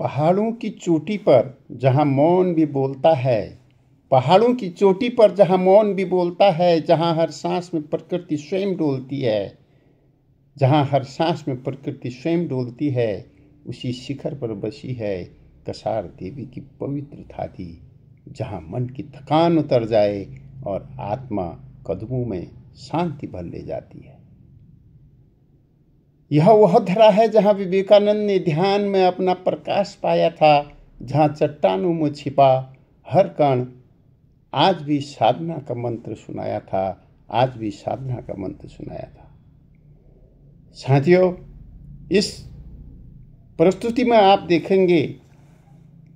पहाड़ों की चोटी पर जहाँ मौन भी बोलता है, पहाड़ों की चोटी पर जहाँ मौन भी बोलता है, जहाँ हर सांस में प्रकृति स्वयं डोलती है, जहाँ हर सांस में प्रकृति स्वयं डोलती है, उसी शिखर पर बसी है कसार देवी की पवित्र थाती, जहाँ मन की थकान उतर जाए और आत्मा कदमों में शांति भर ले जाती है। यह वह धरा है जहाँ विवेकानंद ने ध्यान में अपना प्रकाश पाया था, जहाँ चट्टानों में छिपा हर कण आज भी साधना का मंत्र सुनाया था, आज भी साधना का मंत्र सुनाया था। साथियों, इस प्रस्तुति में आप देखेंगे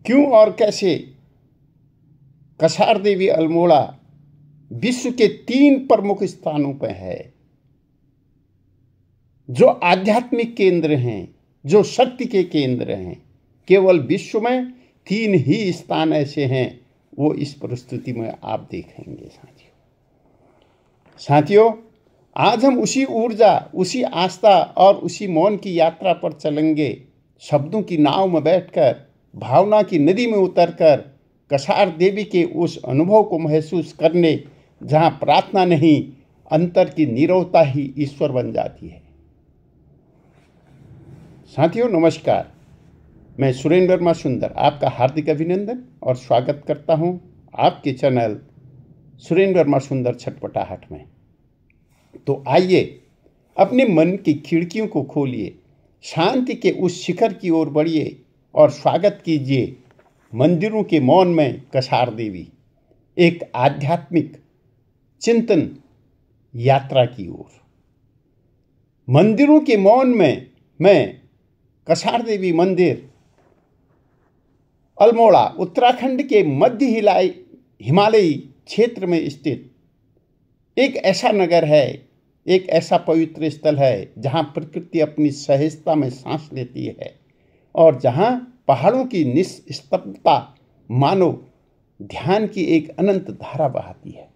क्यों और कैसे कसार देवी अल्मोड़ा विश्व के 3 प्रमुख स्थानों पर है, जो आध्यात्मिक केंद्र हैं, जो शक्ति के केंद्र हैं। केवल विश्व में 3 ही स्थान ऐसे हैं, वो इस प्रस्तुति में आप देखेंगे। साथियों, आज हम उसी ऊर्जा, उसी आस्था और उसी मौन की यात्रा पर चलेंगे। शब्दों की नाव में बैठकर, भावना की नदी में उतरकर कसार देवी के उस अनुभव को महसूस करने, जहाँ प्रार्थना नहीं, अंतर की नीरवता ही ईश्वर बन जाती है। साथियों नमस्कार, मैं सुरेंद्र वर्मा सुंदर आपका हार्दिक अभिनंदन और स्वागत करता हूं आपके चैनल सुरेंद्र वर्मा सुंदर छटपटाहट में। तो आइए अपने मन की खिड़कियों को खोलिए, शांति के उस शिखर की ओर बढ़िए और स्वागत कीजिए मंदिरों के मौन में कसार देवी, एक आध्यात्मिक चिंतन यात्रा की ओर। मंदिरों के मौन में मैं कसार देवी मंदिर अल्मोड़ा उत्तराखंड के मध्य हिमालयी क्षेत्र में स्थित एक ऐसा नगर है, एक ऐसा पवित्र स्थल है जहां प्रकृति अपनी सहजता में सांस लेती है और जहां पहाड़ों की निस्तब्धता मानो ध्यान की एक अनंत धारा बहाती है।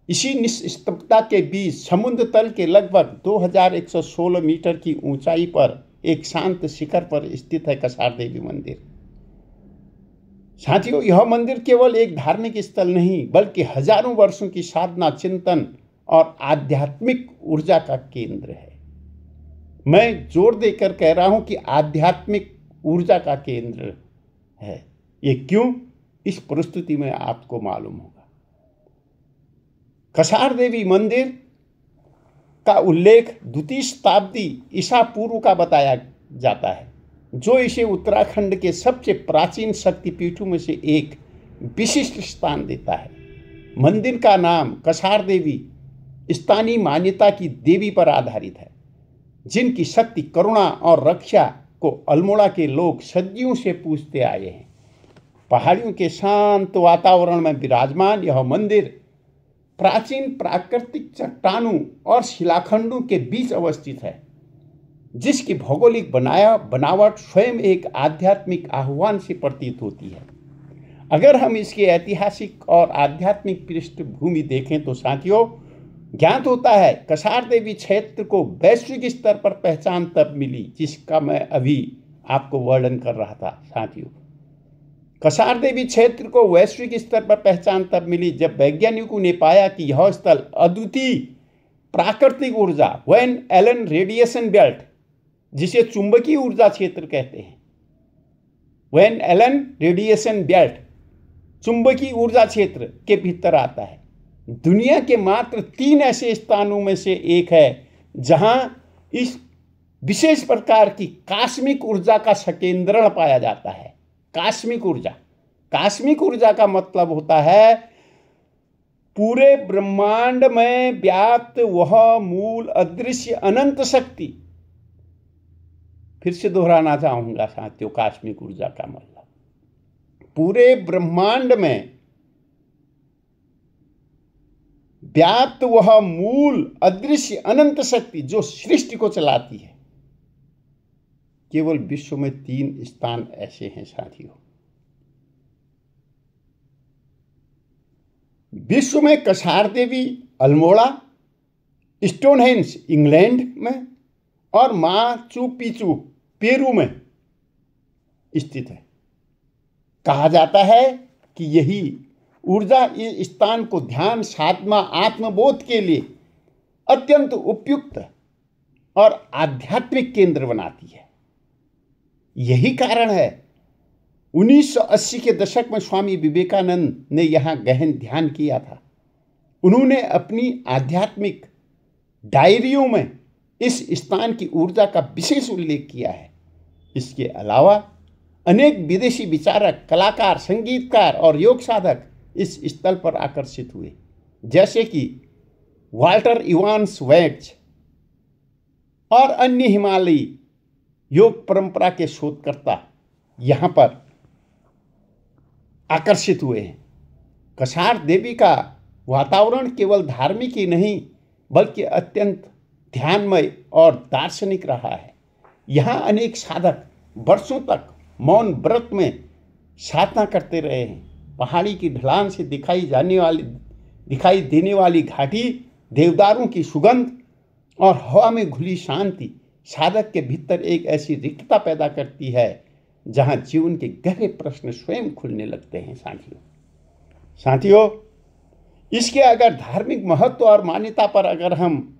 इसी निस्तब्धता के बीच समुद्र तल के लगभग 2116 मीटर की ऊंचाई पर एक शांत शिखर पर स्थित है कसार देवी मंदिर। साथियों, यह मंदिर केवल एक धार्मिक स्थल नहीं, बल्कि हजारों वर्षों की साधना, चिंतन और आध्यात्मिक ऊर्जा का केंद्र है। मैं जोर देकर कह रहा हूं कि आध्यात्मिक ऊर्जा का केंद्र है। ये क्यों, इस प्रस्तुति में आपको मालूम होगा। कसार देवी मंदिर का उल्लेख 2वीं शताब्दी ईसा पूर्व का बताया जाता है, जो इसे उत्तराखंड के सबसे प्राचीन शक्तिपीठों में से एक विशिष्ट स्थान देता है। मंदिर का नाम कसार देवी स्थानीय मान्यता की देवी पर आधारित है, जिनकी शक्ति, करुणा और रक्षा को अल्मोड़ा के लोग सदियों से पूजते आए हैं। पहाड़ियों के शांत वातावरण में विराजमान यह मंदिर प्राचीन प्राकृतिक चट्टानों और शिलाखंडों के बीच अवस्थित है, जिसकी भौगोलिक बनावट स्वयं एक आध्यात्मिक आह्वान से प्रतीत होती है। अगर हम इसके ऐतिहासिक और आध्यात्मिक पृष्ठभूमि देखें तो साथियों, ज्ञात होता है कसार देवी क्षेत्र को वैश्विक स्तर पर पहचान तब मिली, जिसका मैं अभी आपको वर्णन कर रहा था। साथियों, कसार देवी क्षेत्र को वैश्विक स्तर पर पहचान तब मिली जब वैज्ञानिकों ने पाया कि यह स्थल अद्वितीय प्राकृतिक ऊर्जा वैन एलन रेडिएशन बेल्ट, जिसे चुंबकीय ऊर्जा क्षेत्र कहते हैं, वैन एलन रेडिएशन बेल्ट चुंबकीय ऊर्जा क्षेत्र के भीतर आता है। दुनिया के मात्र 3 ऐसे स्थानों में से एक है जहां इस विशेष प्रकार की कॉस्मिक ऊर्जा का संकेंद्रण पाया जाता है। कॉस्मिक ऊर्जा का मतलब होता है पूरे ब्रह्मांड में व्याप्त वह मूल अदृश्य अनंत शक्ति। फिर से दोहराना चाहूंगा साथियों, कॉस्मिक ऊर्जा का मतलब पूरे ब्रह्मांड में व्याप्त वह मूल अदृश्य अनंत शक्ति जो सृष्टि को चलाती है। केवल विश्व में 3 स्थान ऐसे हैं साथियों। विश्व में कसार देवी अल्मोड़ा, स्टोनहेंज इंग्लैंड में और माचू पिचू पेरू में। स्थित है। कहा जाता है कि यही ऊर्जा इस स्थान को ध्यान, साधना, आत्मबोध के लिए अत्यंत उपयुक्त और आध्यात्मिक केंद्र बनाती है। यही कारण है 1980 के दशक में स्वामी विवेकानंद ने यहाँ गहन ध्यान किया था। उन्होंने अपनी आध्यात्मिक डायरियों में इस स्थान की ऊर्जा का विशेष उल्लेख किया है। इसके अलावा अनेक विदेशी विचारक, कलाकार, संगीतकार और योग साधक इस स्थल पर आकर्षित हुए, जैसे कि वाल्टर इवांस वेट्स और अन्य हिमालयी योग परंपरा के शोधकर्ता यहाँ पर आकर्षित हुए हैं। कसार देवी का वातावरण केवल धार्मिक ही नहीं बल्कि अत्यंत ध्यानमय और दार्शनिक रहा है। यहाँ अनेक साधक वर्षों तक मौन व्रत में साधना करते रहे हैं। पहाड़ी की ढलान से दिखाई देने वाली घाटी, देवदारों की सुगंध और हवा में घुली शांति साधक के भीतर एक ऐसी रिक्तता पैदा करती है जहाँ जीवन के गहरे प्रश्न स्वयं खुलने लगते हैं। साथियों, इसके अगर धार्मिक महत्व और मान्यता पर अगर हम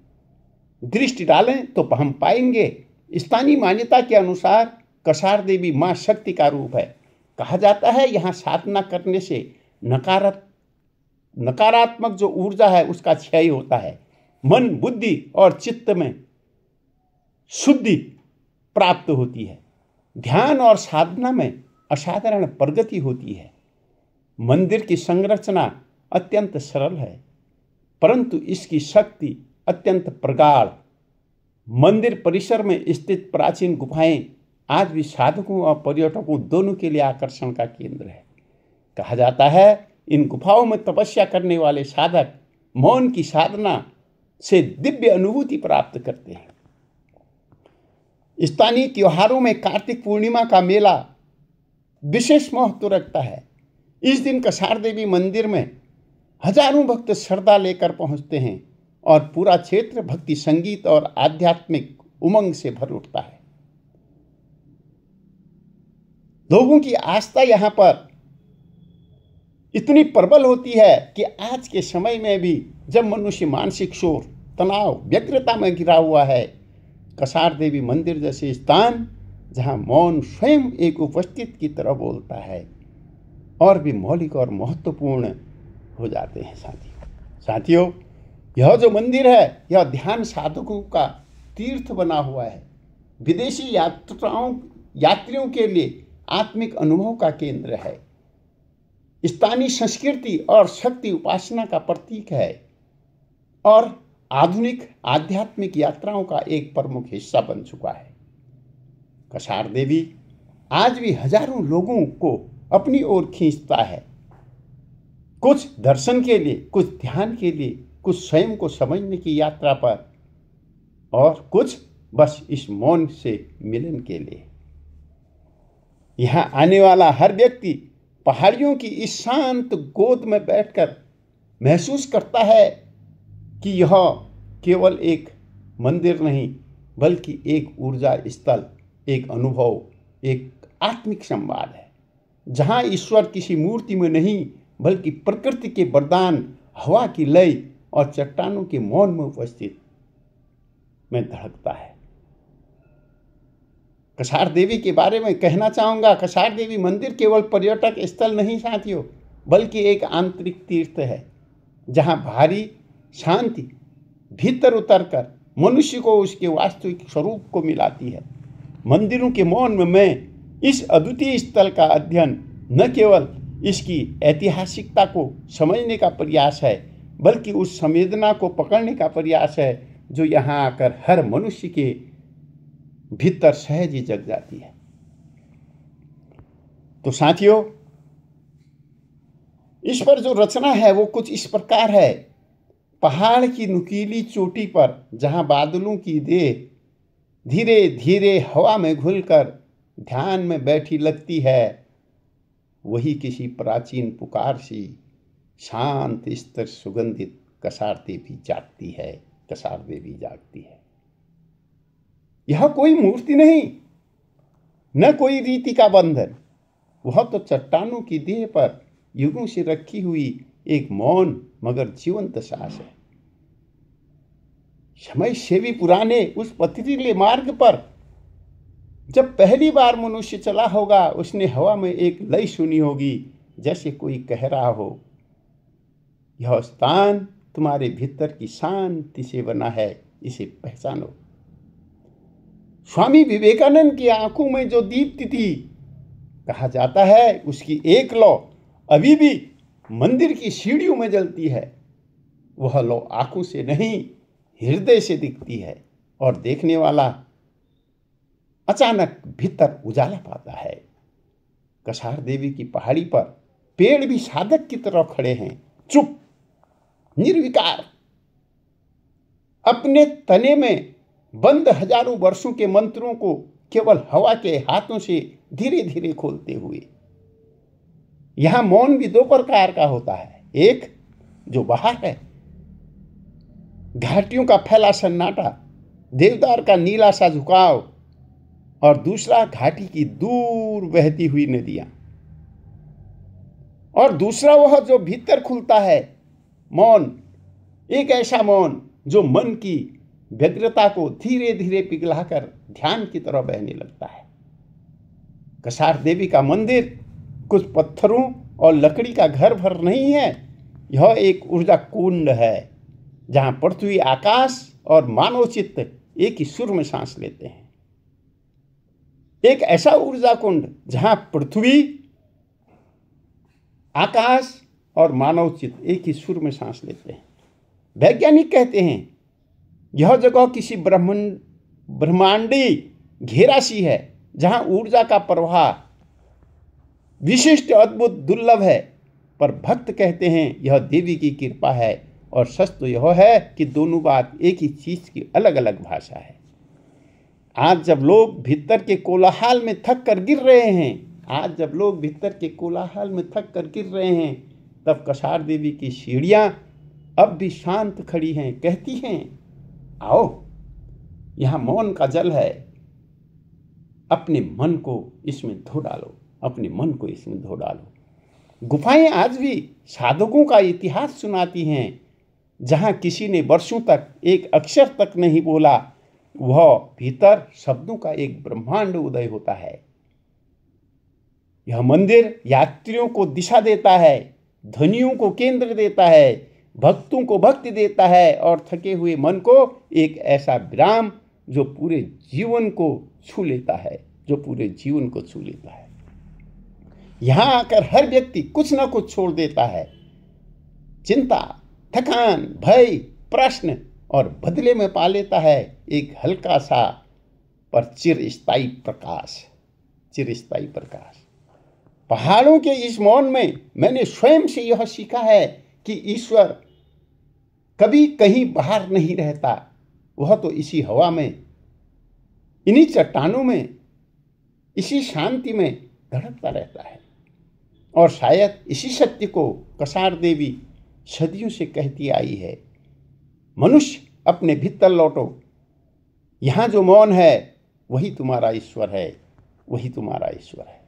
दृष्टि डालें तो हम पाएंगे स्थानीय मान्यता के अनुसार कसार देवी माँ शक्ति का रूप है। कहा जाता है यहाँ साधना करने से नकारात्मक जो ऊर्जा है उसका क्षय होता है, मन, बुद्धि और चित्त में शुद्धि प्राप्त होती है, ध्यान और साधना में असाधारण प्रगति होती है। मंदिर की संरचना अत्यंत सरल है परंतु इसकी शक्ति अत्यंत प्रगाढ़। मंदिर परिसर में स्थित प्राचीन गुफाएं आज भी साधकों और पर्यटकों दोनों के लिए आकर्षण का केंद्र है। कहा जाता है इन गुफाओं में तपस्या करने वाले साधक मौन की साधना से दिव्य अनुभूति प्राप्त करते हैं। स्थानीय त्योहारों में कार्तिक पूर्णिमा का मेला विशेष महत्व रखता है। इस दिन कसार देवी मंदिर में हजारों भक्त श्रद्धा लेकर पहुंचते हैं और पूरा क्षेत्र भक्ति, संगीत और आध्यात्मिक उमंग से भर उठता है। लोगों की आस्था यहाँ पर इतनी प्रबल होती है कि आज के समय में भी जब मनुष्य मानसिक शोर, तनाव, व्यग्रता में घिरा हुआ है, कसार देवी मंदिर जैसे स्थान जहाँ मौन स्वयं एक उपस्थित की तरह बोलता है और भी मौलिक और महत्वपूर्ण हो जाते हैं। साथियों, यह जो मंदिर है यह ध्यान साधकों का तीर्थ बना हुआ है। विदेशी यात्रियों के लिए आत्मिक अनुभव का केंद्र है। स्थानीय संस्कृति और शक्ति उपासना का प्रतीक है और आधुनिक आध्यात्मिक यात्राओं का एक प्रमुख हिस्सा बन चुका है। कसार देवी आज भी हजारों लोगों को अपनी ओर खींचता है, कुछ दर्शन के लिए, कुछ ध्यान के लिए, कुछ स्वयं को समझने की यात्रा पर और कुछ बस इस मौन से मिलन के लिए। यहाँ आने वाला हर व्यक्ति पहाड़ियों की इस शांत गोद में बैठकर महसूस करता है कि यह केवल एक मंदिर नहीं बल्कि एक ऊर्जा स्थल, एक अनुभव, एक आत्मिक संवाद है जहाँ ईश्वर किसी मूर्ति में नहीं बल्कि प्रकृति के वरदान, हवा की लय और चट्टानों के मौन में उपस्थित में धड़कता है। कसार देवी के बारे में कहना चाहूँगा, कसार देवी मंदिर केवल पर्यटक स्थल नहीं साथियों बल्कि एक आंतरिक तीर्थ है जहाँ भारी शांति भीतर उतरकर मनुष्य को उसके वास्तविक स्वरूप को मिलाती है। मंदिरों के मौन में मैं इस अद्वितीय स्थल का अध्ययन न केवल इसकी ऐतिहासिकता को समझने का प्रयास है बल्कि उस संवेदना को पकड़ने का प्रयास है जो यहाँ आकर हर मनुष्य के भीतर सहज ही जग जाती है। तो साथियों, इस पर जो रचना है वो कुछ इस प्रकार है। पहाड़ की नुकीली चोटी पर जहां बादलों की देह धीरे धीरे हवा में घुलकर ध्यान में बैठी लगती है, वही किसी प्राचीन पुकार सी शांत स्तर सुगंधित कसार देवी जागती है, कसार देवी जागती है। यह कोई मूर्ति नहीं न कोई रीति का बंधन। वह तो चट्टानों की देह पर युगों से रखी हुई एक मौन मगर जीवंत सांस है। समय से भी पुराने उस पथरीले मार्ग पर जब पहली बार मनुष्य चला होगा, उसने हवा में एक लय सुनी होगी, जैसे कोई कह रहा हो, यह स्थान तुम्हारे भीतर की शांति से बना है, इसे पहचानो। स्वामी विवेकानंद की आंखों में जो दीप्ति थी, कहा जाता है उसकी एक लौ अभी भी मंदिर की सीढ़ियों में जलती है। वह लौ आंखों से नहीं, हृदय से दिखती है और देखने वाला अचानक भीतर उजाला पाता है। कसार देवी की पहाड़ी पर पेड़ भी साधक की तरह खड़े हैं, चुप, निर्विकार, अपने तने में बंद हजारों वर्षों के मंत्रों को केवल हवा के हाथों से धीरे धीरे खोलते हुए। यहां मौन भी दो प्रकार का होता है, एक जो बाहर है, घाटियों का फैला सन्नाटा, देवदार का नीला सा झुकाव, और दूसरा घाटी की दूर बहती हुई नदियां। और दूसरा वह जो भीतर खुलता है, मौन, एक ऐसा मौन जो मन की व्यग्रता को धीरे धीरे पिघलाकर ध्यान की तरह बहने लगता है। कसार देवी का मंदिर कुछ पत्थरों और लकड़ी का घर भर नहीं है, यह एक ऊर्जा कुंड है, जहां पृथ्वी, आकाश और मानव चित्त एक ही सुर में सांस लेते हैं। एक ऐसा ऊर्जा कुंड जहां पृथ्वी, आकाश और मानव चित्त एक ही सुर में सांस लेते हैं। वैज्ञानिक कहते हैं यह जगह किसी ब्रह्मांडी घेरा सी है, जहां ऊर्जा का प्रवाह विशिष्ट, अद्भुत, दुर्लभ है। पर भक्त कहते हैं यह देवी की कृपा है, और सच तो यह है कि दोनों बात एक ही चीज की अलग अलग भाषा है। आज जब लोग भीतर के कोलाहल में थक कर गिर रहे हैं, तब कसार देवी की सीढ़ियां अब भी शांत खड़ी हैं, कहती हैं, आओ, यहां मौन का जल है, अपने मन को इसमें धो डालो। गुफाएं आज भी साधकों का इतिहास सुनाती हैं। जहां किसी ने वर्षों तक एक अक्षर तक नहीं बोला, वह भीतर शब्दों का एक ब्रह्मांड उदय होता है। यह मंदिर यात्रियों को दिशा देता है, धनियों को केंद्र देता है, भक्तों को भक्ति देता है, और थके हुए मन को एक ऐसा विराम जो पूरे जीवन को छू लेता है। यहां आकर हर व्यक्ति कुछ न कुछ छोड़ देता है, चिंता, थकान, भय, प्रश्न, और बदले में पा लेता है एक हल्का सा पर चिरस्थायी प्रकाश। पहाड़ों के इस मौन में मैंने स्वयं से यह सीखा है कि ईश्वर कभी कहीं बाहर नहीं रहता। वह तो इसी हवा में, इन्हीं चट्टानों में, इसी शांति में धड़कता रहता है। और शायद इसी सत्य को कसार देवी सदियों से कहती आई है, मनुष्य अपने भीतर लौटो, यहां जो मौन है वही तुम्हारा ईश्वर है।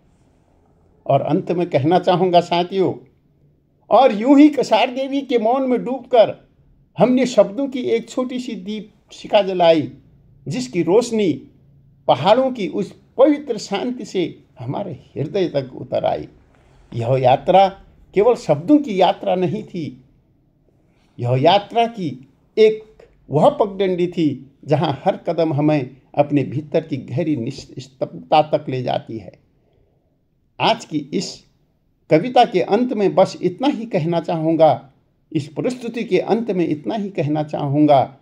और अंत में कहना चाहूंगा साथियों, और यूं ही कसार देवी के मौन में डूबकर हमने शब्दों की एक छोटी सी दीप शिखा जलाई, जिसकी रोशनी पहाड़ों की उस पवित्र शांति से हमारे हृदय तक उतर आई। यह यात्रा केवल शब्दों की यात्रा नहीं थी, यह यात्रा की एक वह पगडंडी थी जहां हर कदम हमें अपने भीतर की गहरी निस्तब्धता तक ले जाती है। आज की इस कविता के अंत में बस इतना ही कहना चाहूँगा, इस प्रस्तुति के अंत में इतना ही कहना चाहूँगा।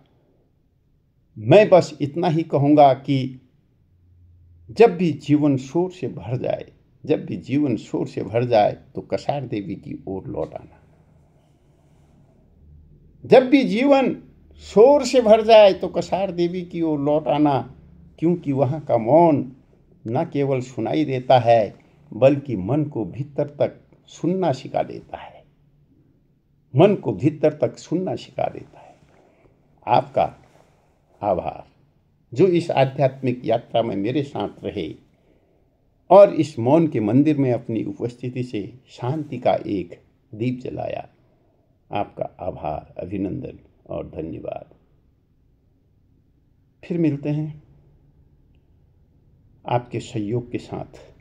मैं बस इतना ही कहूँगा कि जब भी जीवन शोर से भर जाए तो कसार देवी की ओर लौट आना। जब भी जीवन शोर से भर जाए तो कसार देवी की ओर लौट आना, क्योंकि वहाँ का मौन न केवल सुनाई देता है बल्कि मन को भीतर तक सुनना सिखा देता है। आपका आभार जो इस आध्यात्मिक यात्रा में मेरे साथ रहे। और इस मौन के मंदिर में अपनी उपस्थिति से शांति का एक दीप जलाया। आपका आभार, अभिनंदन और धन्यवाद। फिर मिलते हैं आपके सहयोग के साथ।